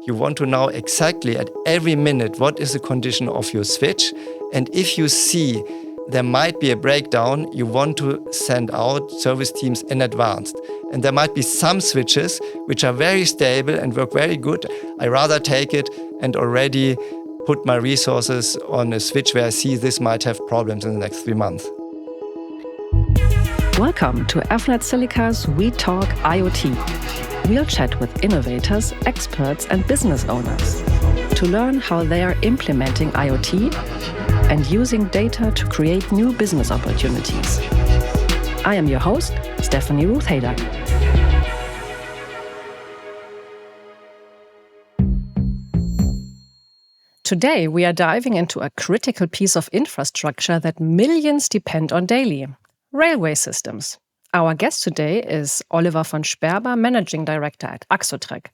You want to know exactly at every minute what is the condition of your switch. And if you see there might be a breakdown, you want to send out service teams in advance. And there might be some switches which are very stable and work very good. I rather take it and already put my resources on a switch where I see this might have problems in the next 3 months. Welcome to FNet Silica's We Talk IoT. We'll chat with innovators, experts and business owners to learn how they are implementing IoT and using data to create new business opportunities. I am your host, Stephanie Ruth-Haydock. Today, we are diving into a critical piece of infrastructure that millions depend on daily: railway systems. Our guest today is Oliver von Sperber, Managing Director at AXO Track,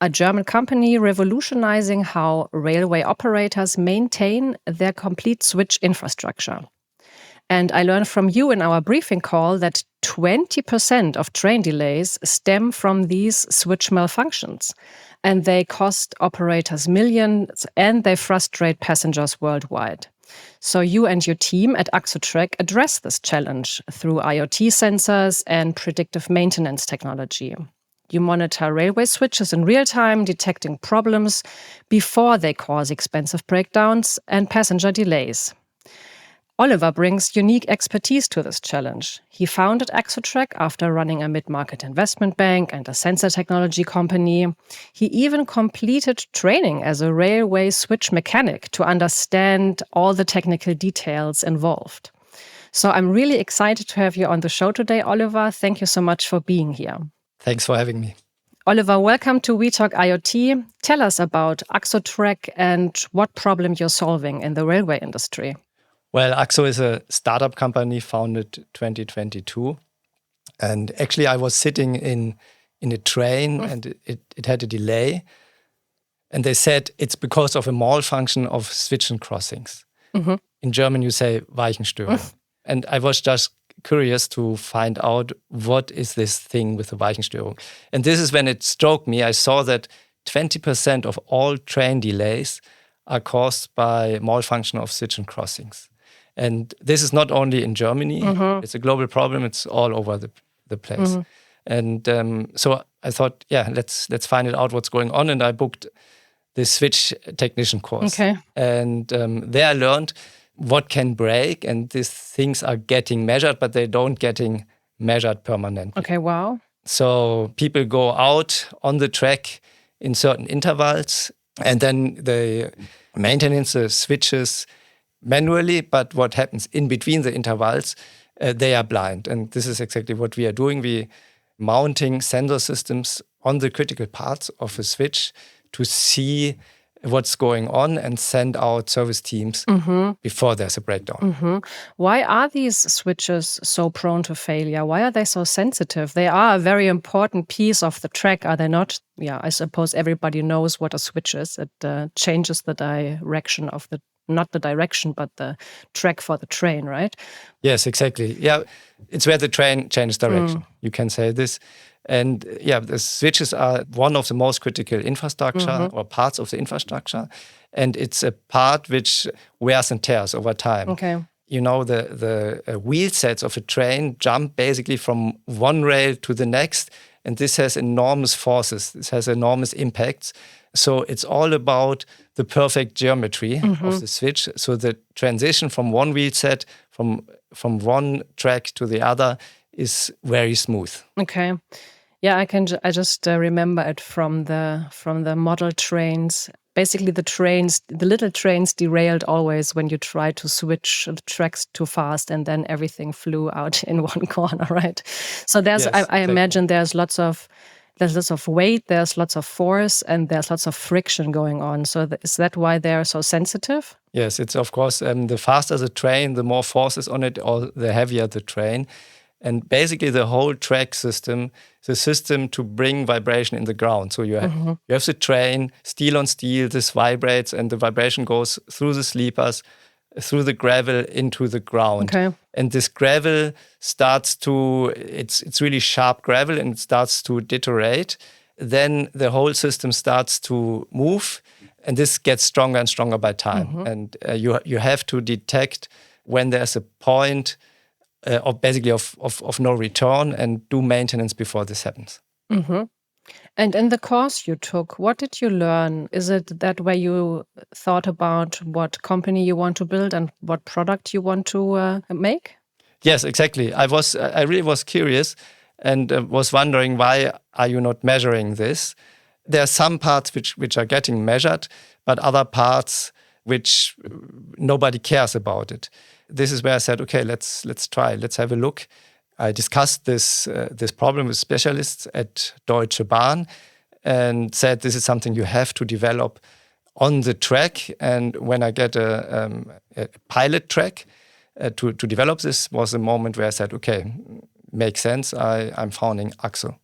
a German company revolutionizing how railway operators maintain their complete switch infrastructure. And I learned from you in our briefing call that 20% of train delays stem from these switch malfunctions. And they cost operators millions and they frustrate passengers worldwide. So you and your team at AXO Track address this challenge through IoT sensors and predictive maintenance technology. You monitor railway switches in real time, detecting problems before they cause expensive breakdowns and passenger delays. Oliver brings unique expertise to this challenge. He founded AXO Track after running a mid-market investment bank and a sensor technology company. He even completed training as a railway switch mechanic to understand all the technical details involved. So I'm really excited to have you on the show today, Oliver. Thank you so much for being here. Thanks for having me. Oliver, welcome to We Talk IoT. Tell us about AXO Track and what problem you're solving in the railway industry. Well, AXO is a startup company founded 2022. And actually, I was sitting in a train and it had a delay. And they said it's because of a malfunction of switch and crossings. Mm-hmm. In German, you say Weichenstörung. And I was just curious to find out what is this thing with the Weichenstörung. And this is when it struck me. I saw that 20% of all train delays are caused by malfunction of switch and crossings. And this is not only in Germany, it's a global problem, it's all over the place. And so I thought, let's find it out what's going on. And I booked this switch technician course. Okay. And there I learned what can break, and these things are getting measured, but they don't getting measured permanently. Okay, wow. So people go out on the track in certain intervals, and then they maintenance the switches manually, but what happens in between the intervals, they are blind. And this is exactly what we are doing. We mounting sensor systems on the critical parts of a switch to see what's going on and send out service teams before there's a breakdown. Why are these switches so prone to failure? Why are they so sensitive? They are a very important piece of the track, are they not? Yeah, I suppose everybody knows what a switch is. It changes the direction of not the direction, but the track for the train, right? Yes, exactly. Yeah, it's where the train changes direction. You can say this. And the switches are one of the most critical infrastructure or parts of the infrastructure. And it's a part which wears and tears over time. Okay. You know, the wheel sets of a train jump basically from one rail to the next. And this has enormous forces. This has enormous impacts. So it's all about the perfect geometry of the switch. So the transition from one wheel set, from one track to the other, is very smooth. Okay. Yeah, I just remember it from the model trains. Basically, the little trains derailed always when you try to switch the tracks too fast, and then everything flew out in one corner, right? So I imagine there's lots of weight, there's lots of force, and there's lots of friction going on. So is that why they're so sensitive? Yes, it's of course, the faster the train, the more force is on it, or the heavier the train. And basically the whole track system, the system to bring vibration in the ground. So you have the train, steel on steel, this vibrates, and the vibration goes through the sleepers, through the gravel into the ground. Okay. And this gravel starts to, it's really sharp gravel, and it starts to deteriorate. then the whole system starts to move, and this gets stronger and stronger by time. And you have to detect when there's a point of no return and do maintenance before this happens. And in the course you took, what did you learn? Is it that where you thought about what company you want to build and what product you want to make? Yes, exactly. I really was curious and was wondering, why are you not measuring this? There are some parts which are getting measured, but other parts which nobody cares about it. This is where I said, okay, let's try, let's have a look. I discussed this problem with specialists at Deutsche Bahn and said, this is something you have to develop on the track. And when I get a pilot track to develop this, was a moment where I said, okay, makes sense. I'm founding AXO.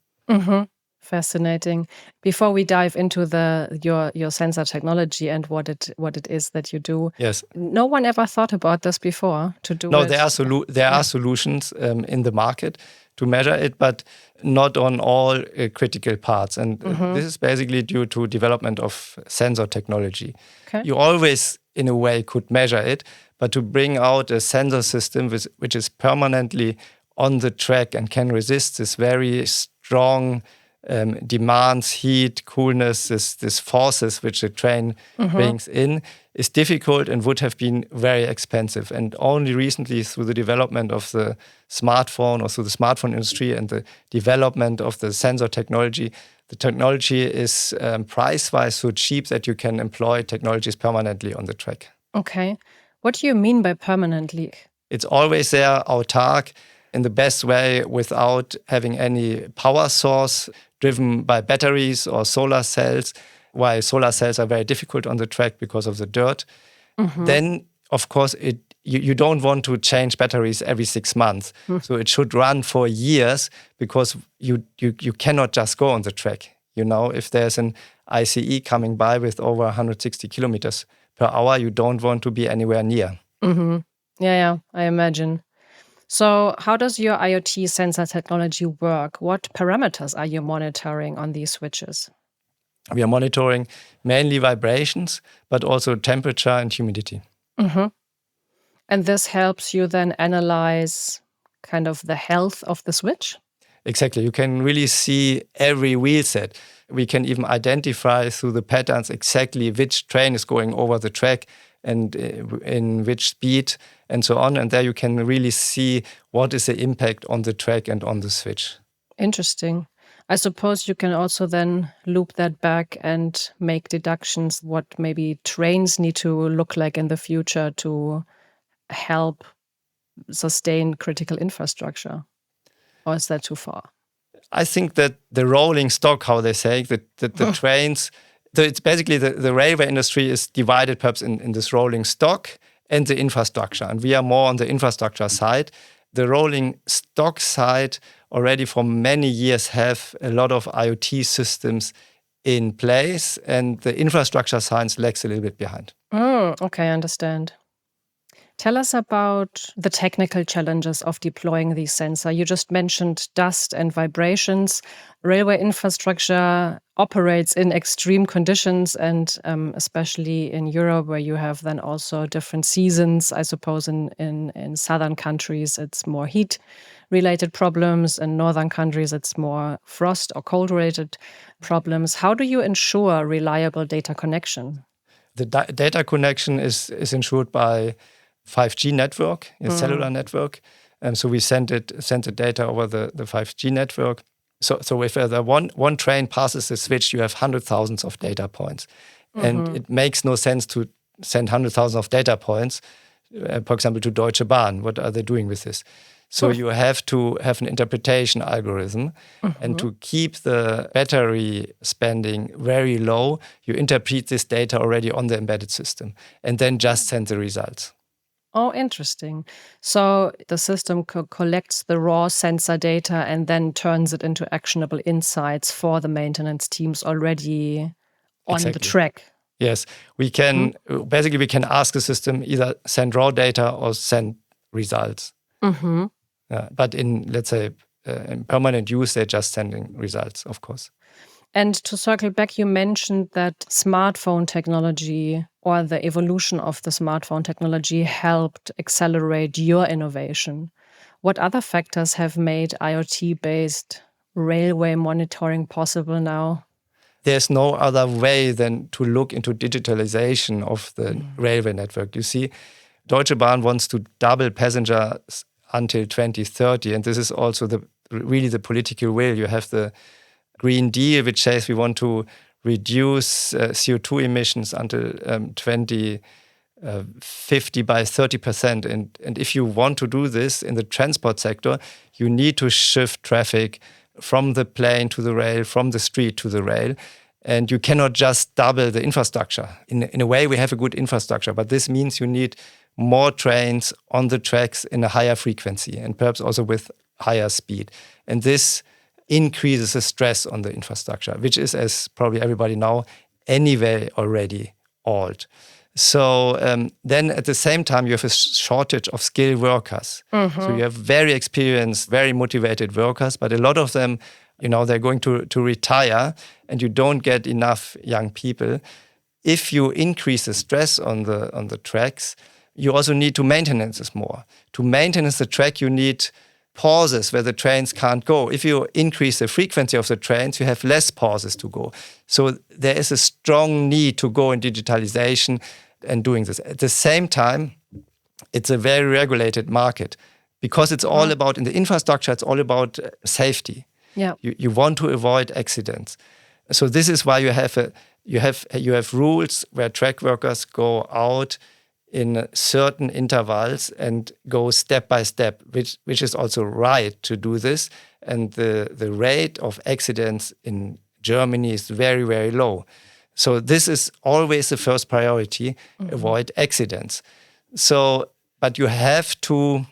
Fascinating. Before we dive into your sensor technology and what it is that you do, yes, no one ever thought about this before to do. No, it. there are solutions in the market to measure it, but not on all critical parts. And this is basically due to development of sensor technology. Okay. You always, in a way, could measure it, but to bring out a sensor system which is permanently on the track and can resist this very strong demands, heat, coolness, this forces which the train brings in, is difficult and would have been very expensive. And only recently, through the development of the smartphone or through the smartphone industry and the development of the sensor technology, the technology is price-wise so cheap that you can employ technologies permanently on the track. Okay. What do you mean by permanently? It's always there, autark, in the best way, without having any power source driven by batteries or solar cells, why solar cells are very difficult on the track because of the dirt. Then, of course, you don't want to change batteries every 6 months. So it should run for years, because you cannot just go on the track. You know, if there's an ICE coming by with over 160 kilometers per hour, you don't want to be anywhere near. Yeah, I imagine. So how does your IoT sensor technology work? What parameters are you monitoring on these switches? We are monitoring mainly vibrations, but also temperature and humidity. And this helps you then analyze kind of the health of the switch? Exactly. You can really see every wheel set. We can even identify through the patterns exactly which train is going over the track and in which speed and so on. And there you can really see what is the impact on the track and on the switch. Interesting. I suppose you can also then loop that back and make deductions what maybe trains need to look like in the future to help sustain critical infrastructure. Or is that too far? I think that the rolling stock, how they say, that the trains, it's basically the railway industry is divided perhaps in this rolling stock and the infrastructure. And we are more on the infrastructure side. The rolling stock side already for many years have a lot of IoT systems in place, and the infrastructure science lags a little bit behind. Okay, I understand. Tell us about the technical challenges of deploying these sensors. You just mentioned dust and vibrations. Railway infrastructure operates in extreme conditions, and especially in Europe, where you have then also different seasons. I suppose in southern countries, it's more heat-related problems. In northern countries, it's more frost or cold-related problems. How do you ensure reliable data connection? The data connection is ensured by 5G network, a cellular network. So we send the data over the 5G network. So if the one train passes the switch, you have 100,000 of data points. And it makes no sense to send 100,000 of data points, for example, to Deutsche Bahn. What are they doing with this? So you have to have an interpretation algorithm. And to keep the battery spending very low, you interpret this data already on the embedded system and then just send the results. Oh, interesting. So the system collects the raw sensor data and then turns it into actionable insights for the maintenance teams already on the track. Yes, we can basically we can ask the system either send raw data or send results. But in, let's say, in permanent use, they're just sending results, of course. And to circle back, you mentioned that smartphone technology or the evolution of the smartphone technology helped accelerate your innovation. What other factors have made IoT-based railway monitoring possible now? There's no other way than to look into digitalization of the railway network. You see, Deutsche Bahn wants to double passengers until 2030, and this is also really the political will. You have the Green Deal, which says we want to reduce CO2 emissions until 2050 by 30%. And if you want to do this in the transport sector, you need to shift traffic from the plane to the rail, from the street to the rail. And you cannot just double the infrastructure. In a way, we have a good infrastructure, but this means you need more trains on the tracks in a higher frequency and perhaps also with higher speed. And this increases the stress on the infrastructure, which is, as probably everybody know, anyway already old. So then at the same time, you have a shortage of skilled workers. So you have very experienced, very motivated workers, but a lot of them, they're going to retire and you don't get enough young people. If you increase the stress on the tracks, you also need to maintain this more. To maintain the track, you need pauses where the trains can't go. If you increase the frequency of the trains, you have less pauses to go. So there is a strong need to go in digitalization and doing this. At the same time, it's a very regulated market because it's all about, in the infrastructure, it's all about safety. Yeah. You want to avoid accidents. So this is why you have rules where track workers go out in certain intervals and go step by step, which is also right to do this. And the rate of accidents in Germany is very, very low. So this is always the first priority, avoid accidents. So, but you have to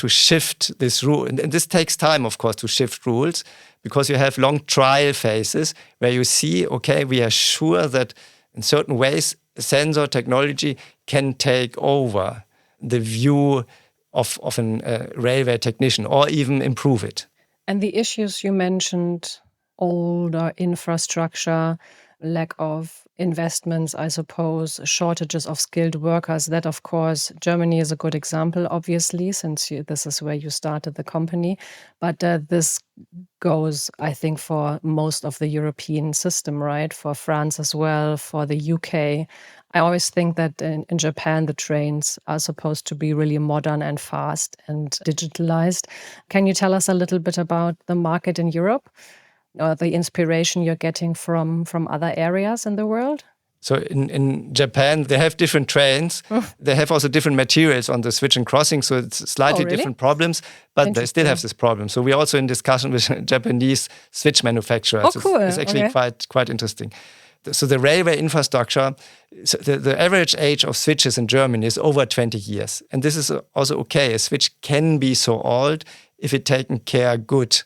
shift this rule. And this takes time, of course, to shift rules because you have long trial phases where you see, okay, we are sure that in certain ways, sensor technology can take over the view of a railway technician or even improve it. And the issues you mentioned, older infrastructure, lack of investments, I suppose, shortages of skilled workers, that of course, Germany is a good example, obviously, since this is where you started the company. But this goes, I think, for most of the European system, right? For France as well, for the UK. I always think that in Japan, the trains are supposed to be really modern and fast and digitalized. Can you tell us a little bit about the market in Europe or the inspiration you're getting from other areas in the world? So in Japan, they have different trains. They have also different materials on the switch and crossing, so it's slightly different problems, but they still have this problem. So we're also in discussion with Japanese switch manufacturers. Oh, cool. It's actually quite interesting. So the railway infrastructure, so the average age of switches in Germany is over 20 years. And this is also okay. A switch can be so old if it's taken care good.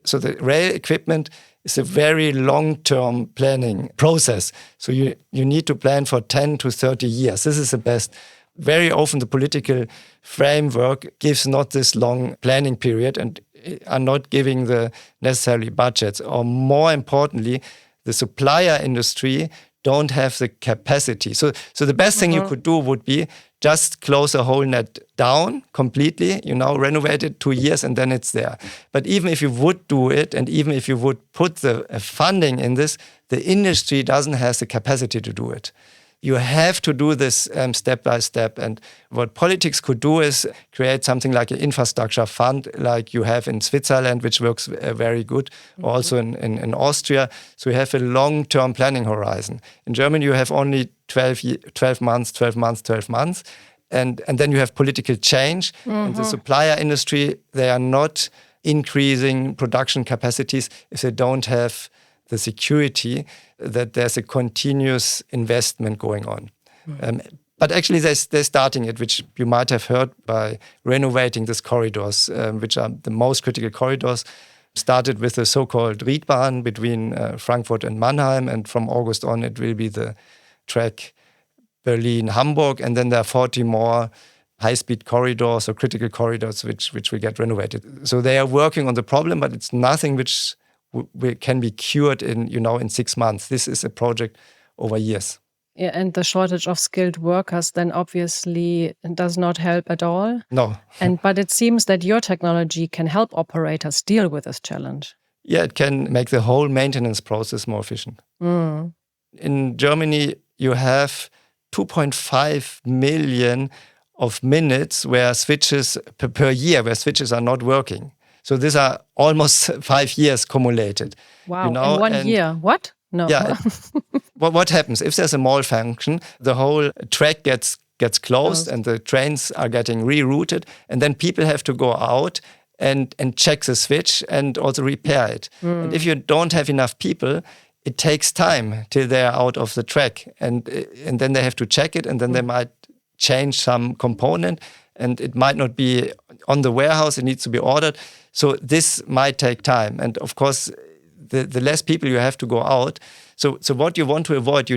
So the rail equipment is a very long-term planning process. So you need to plan for 10 to 30 years. This is the best. Very often the political framework gives not this long planning period and are not giving the necessary budgets. Or more importantly, the supplier industry don't have the capacity. So the best thing you could do would be just close the whole net down completely, renovate it 2 years and then it's there. But even if you would do it and even if you would put the funding in this, the industry doesn't have the capacity to do it. You have to do this step by step. And what politics could do is create something like an infrastructure fund like you have in Switzerland, which works very good, also in Austria. So you have a long-term planning horizon. In Germany, you have only 12 months. And then you have political change. And the supplier industry, they are not increasing production capacities if they don't have the security that there's a continuous investment going on. But actually they're starting it, which you might have heard, by renovating these corridors, which are the most critical corridors. Started with the so-called Riedbahn between Frankfurt and Mannheim, and from August on it will be the track Berlin-Hamburg, and then there are 40 more high-speed corridors or critical corridors which will get renovated. So they are working on the problem, but it's nothing which can be cured in 6 months. This is a project over years. Yeah, and the shortage of skilled workers then obviously does not help at all. No. But it seems that your technology can help operators deal with this challenge. Yeah, it can make the whole maintenance process more efficient. In Germany, you have 2.5 million of minutes where switches per year, where switches are not working. So these are almost 5 years cumulated. Wow, in 1 year. What? No. Yeah. What happens? If there's a malfunction, the whole track gets closed and the trains are getting rerouted, and then people have to go out and check the switch and also repair it. And if you don't have enough people, it takes time till they're out of the track. And then they have to check it, and then they might change some component, and it might not be on the warehouse, it needs to be ordered. So this might take time. And of course, the less people you have to go out. So what you want to avoid,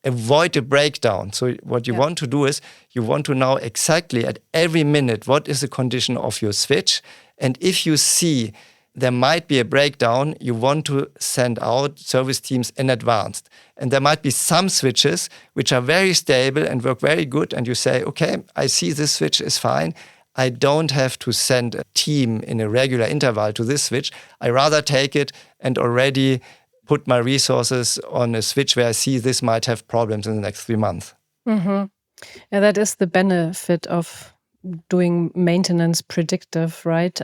avoid a breakdown. So what you want to do is you want to know exactly at every minute what is the condition of your switch. And if you see there might be a breakdown, you want to send out service teams in advance. And there might be some switches which are very stable and work very good. And you say, okay, I see this switch is fine. I don't have to send a team in a regular interval to this switch. I rather take it and already put my resources on a switch where I see this might have problems in the next 3 months. Yeah, that is the benefit of doing maintenance predictive, right?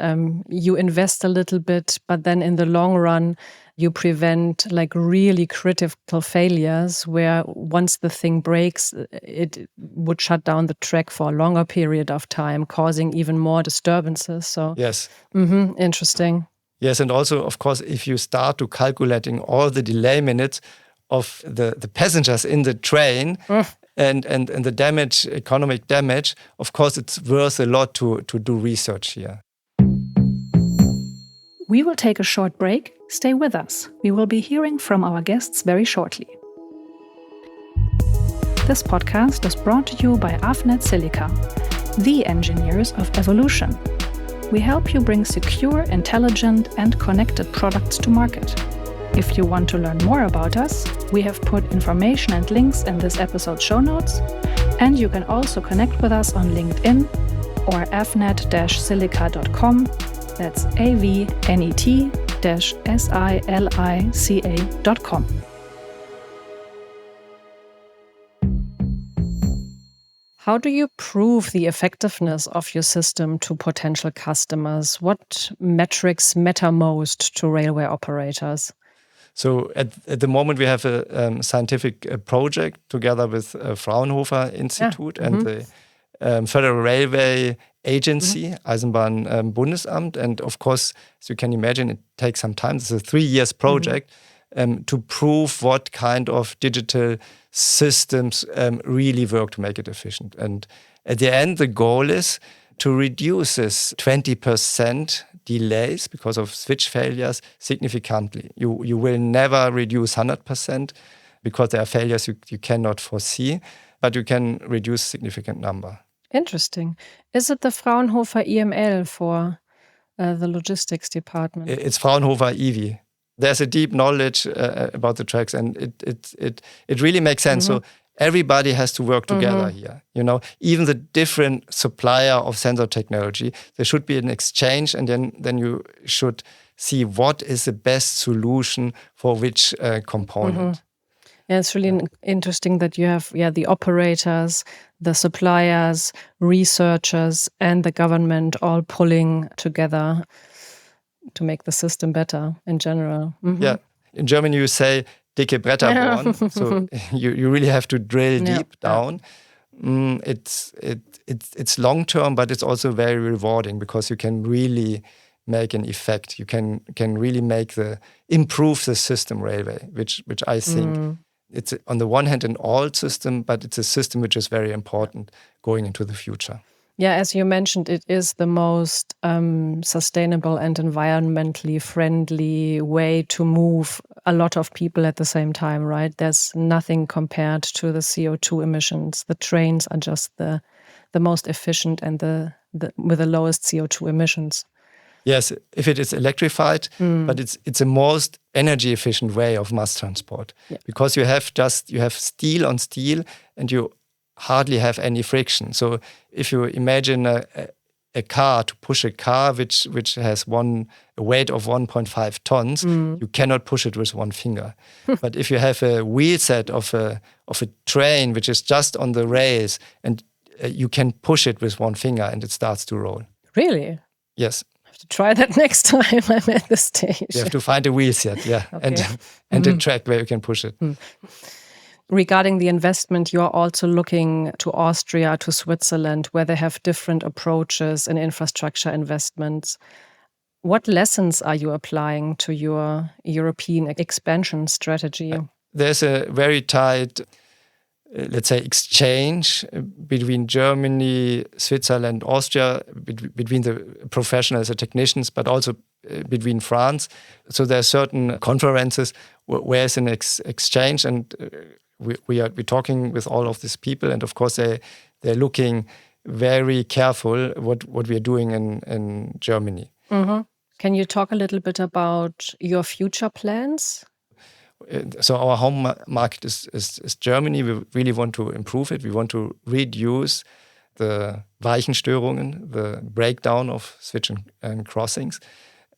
You invest a little bit, but then in the long run, you prevent like really critical failures where once the thing breaks, it would shut down the track for a longer period of time, causing even more disturbances. So yes, interesting. Yes, and also, of course, if you start to calculating all the delay minutes of the passengers in the train and the damage, economic damage, of course, it's worth a lot to do research here. We will take a short break. Stay with us. We will be hearing from our guests very shortly. This podcast is brought to you by AFNet Silica, the engineers of evolution. We help you bring secure, intelligent, and connected products to market. If you want to learn more about us, we have put information and links in this episode's show notes, and you can also connect with us on LinkedIn or afnet-silica.com. That's avnet-silica.com. How do you prove the effectiveness of your system to potential customers? What metrics matter most to railway operators? So at the moment, we have a scientific project together with Fraunhofer Institute and the Federal Railway Agency, Eisenbahn-Bundesamt. And of course, as you can imagine, it takes some time. It's a 3 years project to prove what kind of digital systems really work to make it efficient. And at the end, the goal is to reduce this 20% delays because of switch failures significantly. You will never reduce 100% because there are failures you cannot foresee, but you can reduce a significant number. Interesting. Is it the Fraunhofer IML for the logistics department? It's Fraunhofer IVI. There's a deep knowledge about the tracks, and it really makes sense. So everybody has to work together here. Even the different supplier of sensor technology, there should be an exchange, and then you should see what is the best solution for which component. Yeah, it's really interesting that you have the operators, the suppliers, researchers, and the government all pulling together to make the system better in general. Yeah, in Germany you say dicke Bretter bohren, so you really have to drill deep down. It's long term, but it's also very rewarding because you can really make an effect. You can really improve the system railway, which I think it's on the one hand an old system, but it's a system which is very important going into the future. Yeah, as you mentioned, it is the most sustainable and environmentally friendly way to move a lot of people at the same time, right? There's nothing compared to the CO2 emissions. The trains are just the most efficient and the with the lowest CO2 emissions. Yes, if it is electrified, but it's a most energy efficient way of mass transport, because you have steel on steel and you hardly have any friction. So if you imagine a car, to push a car which has a weight of 1.5 tons, you cannot push it with one finger. But if you have a wheel set of a train which is just on the rails, and you can push it with one finger and it starts to roll. Really? Yes. I have to try that next time I'm at the stage. You have to find a wheel set, Okay. and a track where you can push it. Regarding the investment, you are also looking to Austria, to Switzerland, where they have different approaches in infrastructure investments. What lessons are you applying to your European expansion strategy? There's a very tight, let's say, exchange between Germany, Switzerland, Austria, between the professionals, the technicians, but also between France. So there are certain conferences where there's an exchange, and we're talking with all of these people, and of course they're looking very careful what we are doing in Germany. Mm-hmm. Can you talk a little bit about your future plans? So our home market is Germany. We really want to improve it. We want to reduce the Weichenstörungen, the breakdown of switch and crossings.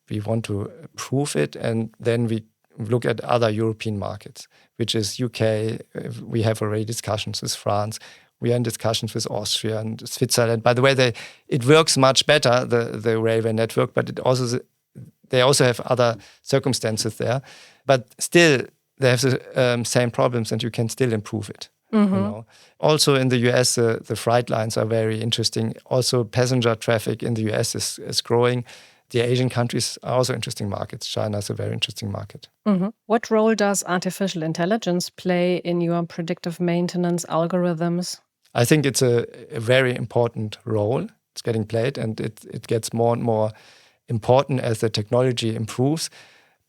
We want to improve it, and then we look at other European markets, which is UK. We have already discussions with France. We are in discussions with Austria and Switzerland. By the way, it works much better, the railway network, but they also have other circumstances there. But still, they have the same problems, and you can still improve it. Mm-hmm. You know? Also in the US, the freight lines are very interesting. Also, passenger traffic in the US is growing. The Asian countries are also interesting markets. China is a very interesting market. Mm-hmm. What role does artificial intelligence play in your predictive maintenance algorithms? I think it's a very important role. It's getting played, and it gets more and more important as the technology improves.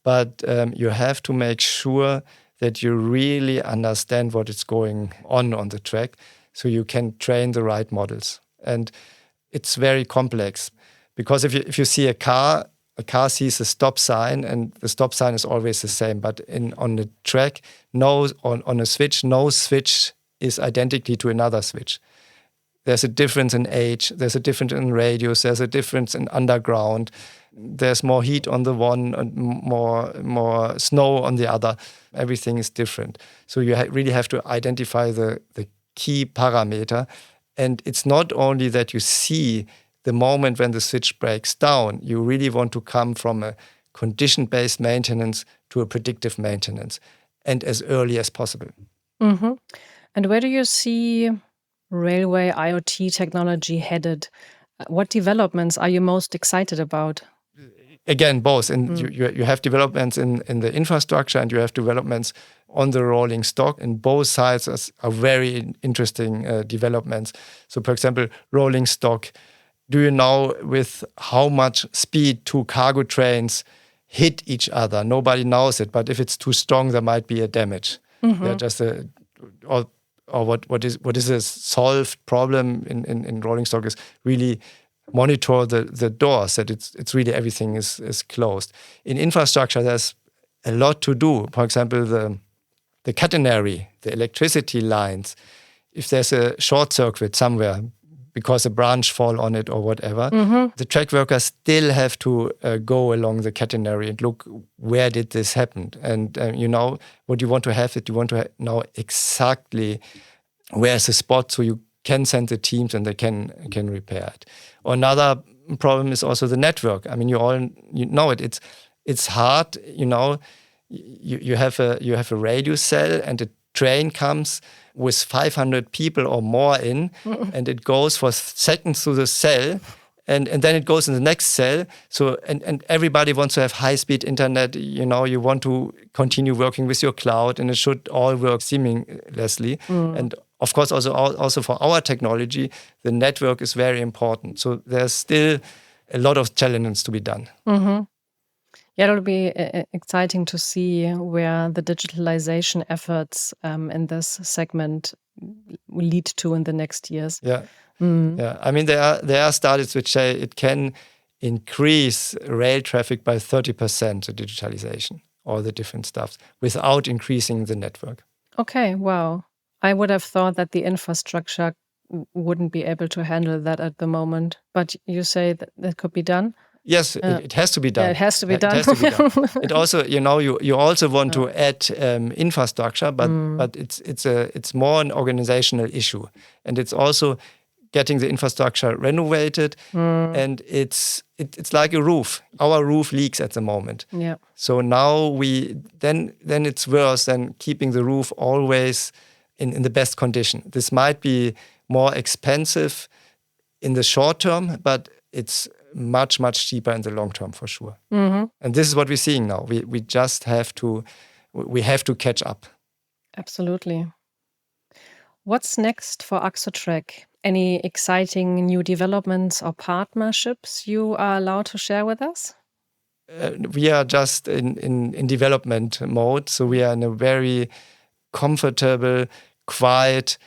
But you have to make sure that you really understand what is going on the track, so you can train the right models. And it's very complex, because if you see a car sees a stop sign, and the stop sign is always the same. But on the track, on a switch, no switch is identically to another switch. There's a difference in age, there's a difference in radius, there's a difference in underground. There's more heat on the one and more snow on the other. Everything is different. So you really have to identify the key parameter. And it's not only that you see the moment when the switch breaks down. You really want to come from a condition-based maintenance to a predictive maintenance, and as early as possible. Mm-hmm. And where do you see railway IoT technology headed? What developments are you most excited about? Again, both. And you have developments in the infrastructure, and you have developments on the rolling stock. And both sides are very interesting developments. So, for example, rolling stock. Do you know with how much speed two cargo trains hit each other? Nobody knows it, but if it's too strong, there might be a damage. Mm-hmm. Yeah, just or what is a solved problem in rolling stock is really monitor the doors, that it's really everything is closed. In infrastructure, there's a lot to do. For example, the catenary, the electricity lines. If there's a short circuit somewhere because a branch fall on it or whatever, the track workers still have to go along the catenary and look, where did this happen? And what you want to have, you want to know exactly where's the spot, so you can send the teams and they can repair it. Another problem is also the network. I mean, you know it. It's hard. You have a radio cell, and a train comes with 500 people or more in, and it goes for seconds through the cell, and then it goes in the next cell. So and everybody wants to have high-speed internet. You want to continue working with your cloud, and it should all work seamlessly. And of course, also for our technology, the network is very important. So there's still a lot of challenges to be done. Mm-hmm. Yeah, it'll be exciting to see where the digitalization efforts in this segment will lead to in the next years. Yeah. Yeah. I mean, there are studies which say it can increase rail traffic by 30%, the digitalization, all the different stuff, without increasing the network. Okay, wow. I would have thought that the infrastructure wouldn't be able to handle that at the moment. But you say that could be done? Yes, it has to be done. Yeah, it has to be done. It has to be done. It also, you also want to add infrastructure, but it's more an organizational issue, and it's also getting the infrastructure renovated, and it's like a roof. Our roof leaks at the moment. Yeah. So now then it's worse than keeping the roof always in the best condition. This might be more expensive in the short term, but it's much, much cheaper in the long term for sure. Mm-hmm. And this is what we're seeing now. We just have to catch up. Absolutely. What's next for AXO Track? Any exciting new developments or partnerships you are allowed to share with us? We are just in development mode. So we are in a very comfortable, quiet,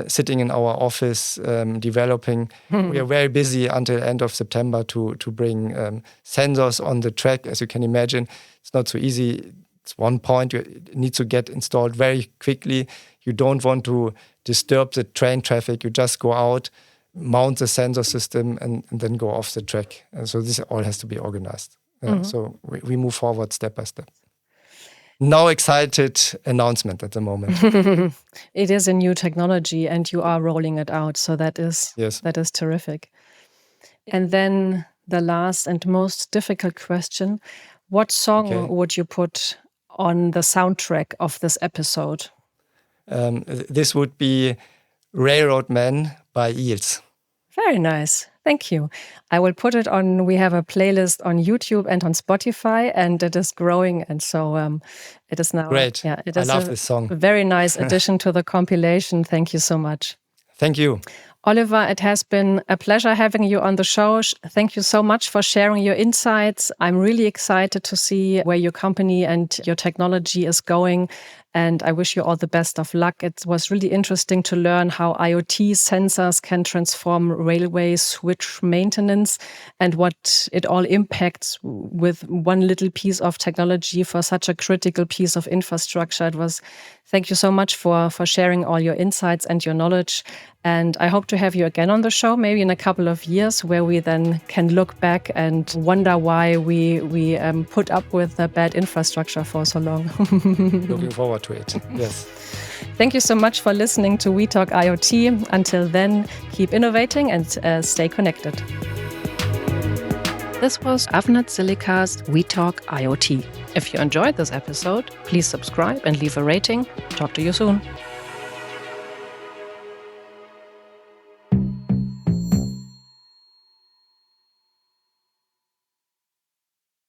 sitting in our office, developing. We are very busy until end of September to bring sensors on the track. As you can imagine, it's not so easy. It's one point you need to get installed very quickly. You don't want to disturb the train traffic. You just go out, mount the sensor system, and then go off the track. And so this all has to be organized. So we move forward step by step. No excited announcement at the moment. It is a new technology and you are rolling it out. So that is terrific. And then the last and most difficult question. What song would you put on the soundtrack of this episode? This would be Railroad Man by Eels. Very nice. Thank you. I will put it on. We have a playlist on YouTube and on Spotify, and it is growing. And so it is now. Great. Yeah, it I is love this song. A very nice addition to the compilation. Thank you so much. Thank you. Oliver, it has been a pleasure having you on the show. Thank you so much for sharing your insights. I'm really excited to see where your company and your technology is going. And I wish you all the best of luck. It was really interesting to learn how IoT sensors can transform railway switch maintenance and what it all impacts with one little piece of technology for such a critical piece of infrastructure. Thank you so much for sharing all your insights and your knowledge. And I hope to have you again on the show, maybe in a couple of years, where we then can look back and wonder why we put up with the bad infrastructure for so long. Looking forward to it. Yes. Thank you so much for listening to We Talk IoT. Until then, keep innovating and stay connected. This was Avnet Silica's We Talk IoT. If you enjoyed this episode, please subscribe and leave a rating. Talk to you soon.